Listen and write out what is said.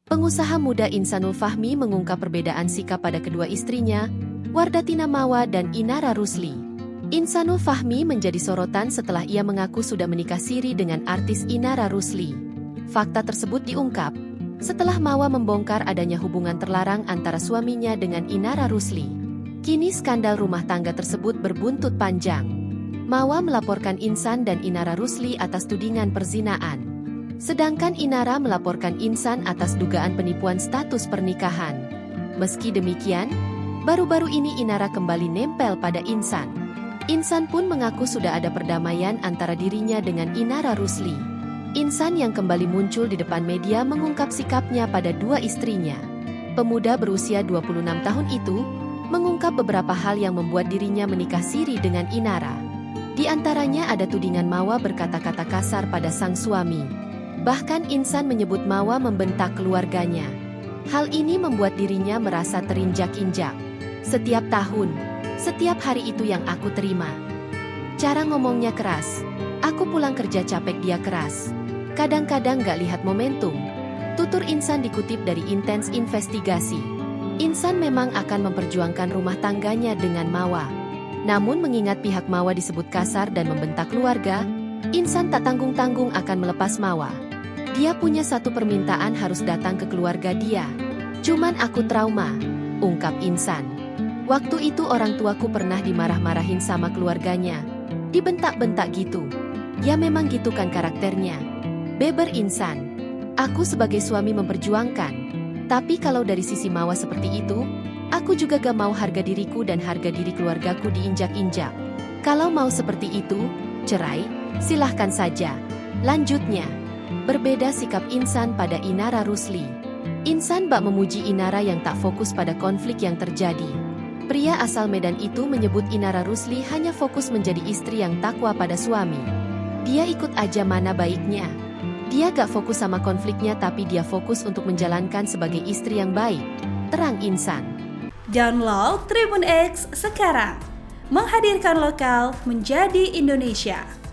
Pengusaha muda Insanul Fahmi mengungkap perbedaan sikap pada kedua istrinya, Wardatina Mawa dan Inara Rusli. Insanul Fahmi menjadi sorotan setelah ia mengaku sudah menikah siri dengan artis Inara Rusli. Fakta tersebut diungkap setelah Mawa membongkar adanya hubungan terlarang antara suaminya dengan Inara Rusli. Kini skandal rumah tangga tersebut berbuntut panjang. Mawa melaporkan Insan dan Inara Rusli atas tudingan perzinaan. Sedangkan Inara melaporkan Insan atas dugaan penipuan status pernikahan. Meski demikian, baru-baru ini Inara kembali nempel pada Insan. Insan pun mengaku sudah ada perdamaian antara dirinya dengan Inara Rusli. Insan yang kembali muncul di depan media mengungkap sikapnya pada dua istrinya. Pemuda berusia 26 tahun itu mengungkap beberapa hal yang membuat dirinya menikah siri dengan Inara. Di antaranya ada tudingan Mawa berkata-kata kasar pada sang suami. Bahkan Insan menyebut Mawa membentak keluarganya. Hal ini membuat dirinya merasa terinjak-injak. Setiap tahun, setiap hari itu yang aku terima. Cara ngomongnya keras. Aku pulang kerja capek dia keras. Kadang-kadang gak lihat momentum. Tutur Insan dikutip dari Intens Investigasi. Insan memang akan memperjuangkan rumah tangganya dengan Mawa. Namun mengingat pihak Mawa disebut kasar dan membentak keluarga, Insan tak tanggung-tanggung akan melepas Mawa. Dia punya satu permintaan harus datang ke keluarga dia. Cuman aku trauma, ungkap Insan. Waktu itu orang tuaku pernah dimarah-marahin sama keluarganya. Dibentak-bentak gitu. Ya memang gitu kan karakternya. Beber Insan. Aku sebagai suami memperjuangkan. Tapi kalau dari sisi Mawa seperti itu, aku juga gak mau harga diriku dan harga diri keluargaku diinjak-injak. Kalau mau seperti itu, cerai, silahkan saja. Lanjutnya. Berbeda sikap Insan pada Inara Rusli. Insan bak memuji Inara yang tak fokus pada konflik yang terjadi. Pria asal Medan itu menyebut Inara Rusli hanya fokus menjadi istri yang takwa pada suami. Dia ikut aja mana baiknya. Dia gak fokus sama konfliknya tapi dia fokus untuk menjalankan sebagai istri yang baik. Terang Insan. Download Tribun X sekarang. Menghadirkan lokal menjadi Indonesia.